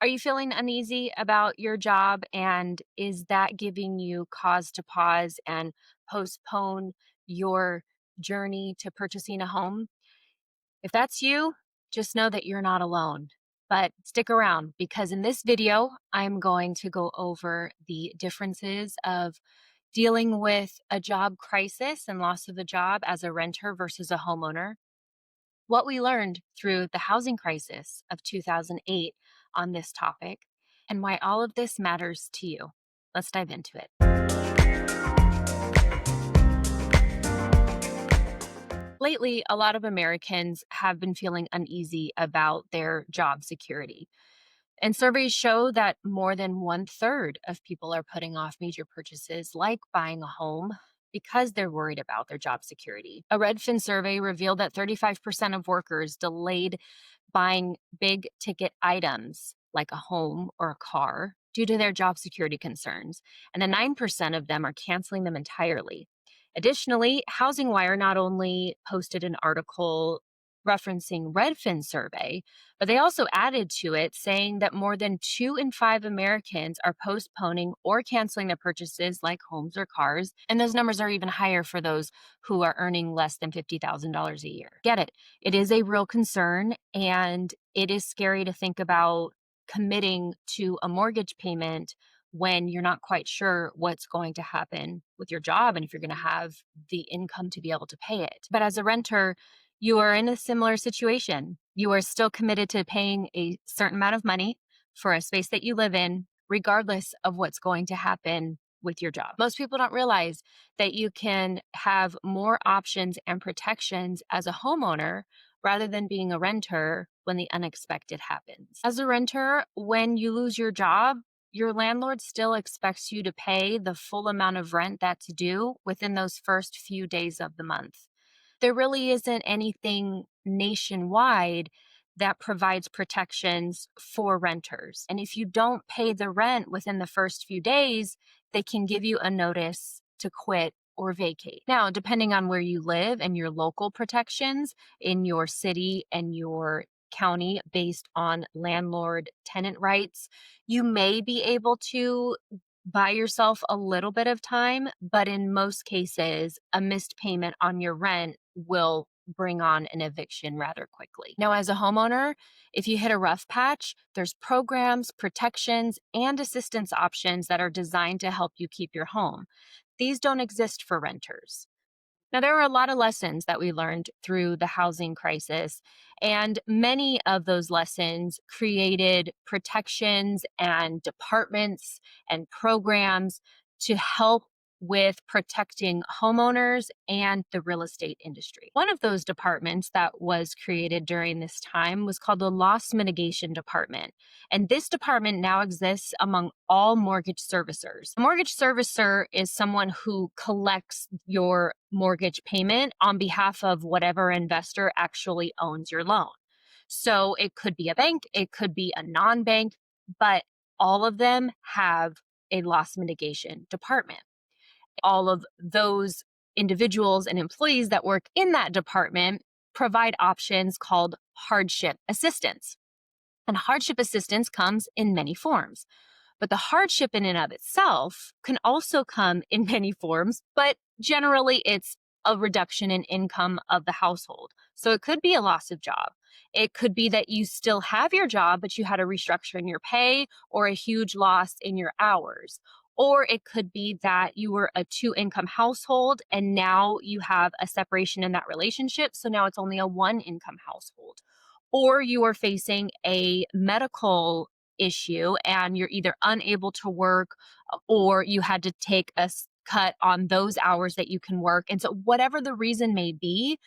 Are you feeling uneasy about your job? And is that giving you cause to pause and postpone your journey to purchasing a home? If that's you, just know that you're not alone. But stick around because in this video, I'm going to go over the differences of dealing with a job crisis and loss of a job as a renter versus a homeowner, what we learned through the housing crisis of 2008 on this topic, and why all of this matters to you. Let's dive into it. Lately, a lot of Americans have been feeling uneasy about their job security. And surveys show that more than one third of people are putting off major purchases like buying a home because they're worried about their job security. A Redfin survey revealed that 35% of workers delayed buying big ticket items like a home or a car due to their job security concerns, and then 9% of them are canceling them entirely. Additionally, Housing Wire not only posted an article referencing Redfin survey, but they also added to it saying that more than 2 in 5 Americans are postponing or canceling their purchases like homes or cars. And those numbers are even higher for those who are earning less than $50,000 a year. Get it. It is a real concern, and it is scary to think about committing to a mortgage payment when you're not quite sure what's going to happen with your job and if you're going to have the income to be able to pay it. But as a renter, you are in a similar situation. You are still committed to paying a certain amount of money for a space that you live in, regardless of what's going to happen with your job. Most people don't realize that you can have more options and protections as a homeowner rather than being a renter when the unexpected happens. As a renter, when you lose your job, your landlord still expects you to pay the full amount of rent that's due within those first few days of the month. There really isn't anything nationwide that provides protections for renters. And if you don't pay the rent within the first few days, they can give you a notice to quit or vacate. Now, depending on where you live and your local protections in your city and your county based on landlord tenant rights, you may be able to buy yourself a little bit of time, but in most cases, a missed payment on your rent will bring on an eviction rather quickly. Now, as a homeowner, if you hit a rough patch, there's programs, protections, and assistance options that are designed to help you keep your home. These don't exist for renters. Now, there were a lot of lessons that we learned through the housing crisis, and many of those lessons created protections and departments and programs to help with protecting homeowners and the real estate industry. One of those departments that was created during this time was called the Loss Mitigation Department. And this department now exists among all mortgage servicers. A mortgage servicer is someone who collects your mortgage payment on behalf of whatever investor actually owns your loan. So it could be a bank, it could be a non bank, but all of them have a loss mitigation department. All of those individuals and employees that work in that department provide options called hardship assistance. And hardship assistance comes in many forms. But the hardship in and of itself can also come in many forms, but generally it's a reduction in income of the household. So it could be a loss of job. It could be that you still have your job, but you had a restructure in your pay or a huge loss in your hours. Or it could be that you were a 2 income household and now you have a separation in that relationship. So now it's only a 1 income household. Or you are facing a medical issue and you're either unable to work or you had to take a cut on those hours that you can work. And so, whatever the reason may be,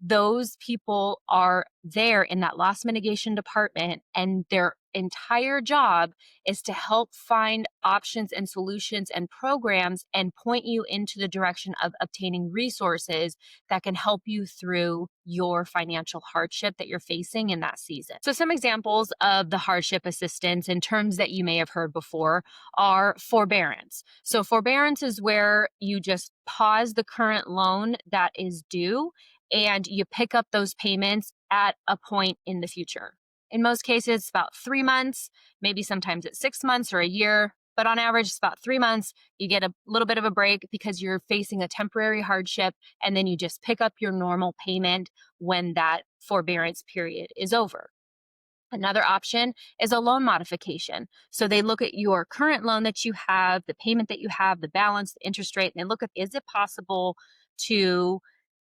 those people are there in that loss mitigation department, and their entire job is to help find options and solutions and programs and point you into the direction of obtaining resources that can help you through your financial hardship that you're facing in that season. So some examples of the hardship assistance in terms that you may have heard before are forbearance. So forbearance is where you just pause the current loan that is due and you pick up those payments at a point in the future. In most cases, it's about 3 months, maybe sometimes it's 6 months or a year, but on average, it's about 3 months. You get a little bit of a break because you're facing a temporary hardship, and then you just pick up your normal payment when that forbearance period is over. Another option is a loan modification. So they look at your current loan that you have, the payment that you have, the balance, the interest rate, and they look at, is it possible to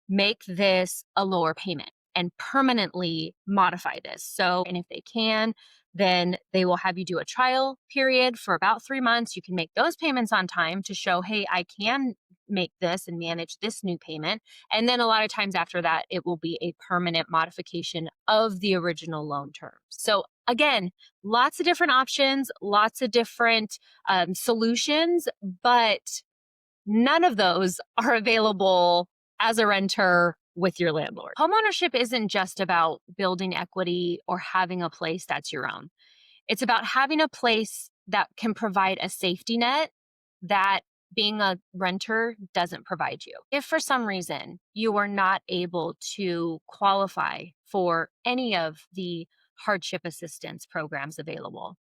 make this a lower payment and permanently modify this? So, and if they can, then they will have you do a trial period for about 3 months. You can make those payments on time to show, hey, I can make this and manage this new payment. And then a lot of times after that, it will be a permanent modification of the original loan terms. So again, lots of different options, lots of different solutions, but none of those are available as a renter with your landlord. Homeownership isn't just about building equity or having a place that's your own. It's about having a place that can provide a safety net that being a renter doesn't provide you. If for some reason you are not able to qualify for any of the hardship assistance programs available,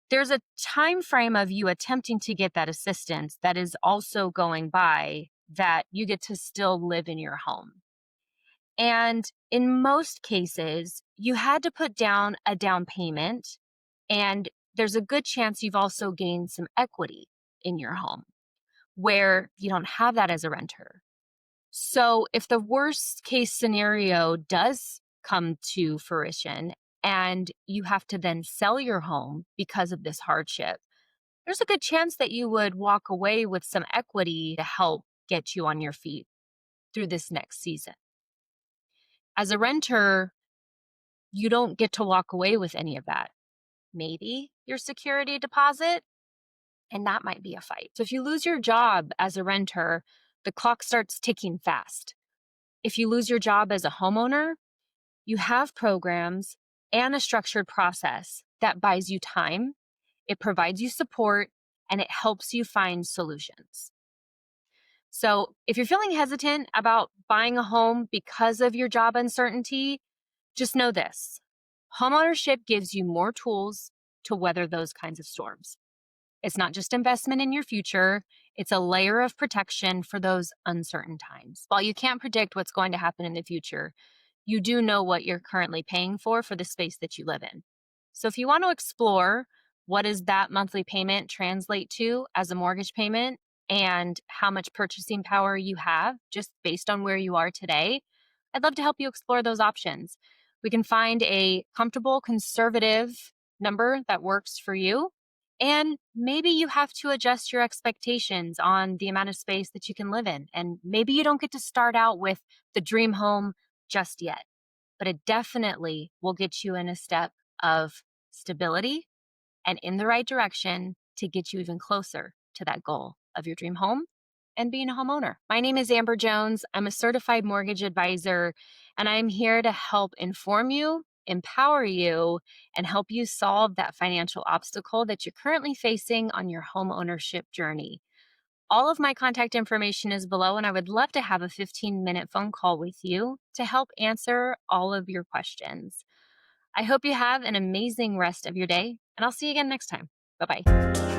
there's a time frame of you attempting to get that assistance that is also going by that you get to still live in your home. And in most cases, you had to put down a down payment, and there's a good chance you've also gained some equity in your home where you don't have that as a renter. So if the worst case scenario does come to fruition and you have to then sell your home because of this hardship, there's a good chance that you would walk away with some equity to help get you on your feet through this next season. As a renter, you don't get to walk away with any of that. Maybe your security deposit, and that might be a fight. So if you lose your job as a renter, the clock starts ticking fast. If you lose your job as a homeowner, you have programs and a structured process that buys you time, it provides you support, and it helps you find solutions. So if you're feeling hesitant about buying a home because of your job uncertainty, just know this: homeownership gives you more tools to weather those kinds of storms. It's not just investment in your future, it's a layer of protection for those uncertain times. While you can't predict what's going to happen in the future, you do know what you're currently paying for the space that you live in. So if you want to explore what does that monthly payment translate to as a mortgage payment and how much purchasing power you have just based on where you are today, I'd love to help you explore those options. We can find a comfortable, conservative number that works for you. And maybe you have to adjust your expectations on the amount of space that you can live in. And maybe you don't get to start out with the dream home just yet, but it definitely will get you in a step of stability and in the right direction to get you even closer to that goal of your dream home and being a homeowner. My name is Amber Jones. I'm a certified mortgage advisor, and I'm here to help inform you, empower you, and help you solve that financial obstacle that you're currently facing on your home ownership journey. All of my contact information is below, and I would love to have a 15-minute phone call with you to help answer all of your questions. I hope you have an amazing rest of your day, and I'll see you again next time. Bye-bye.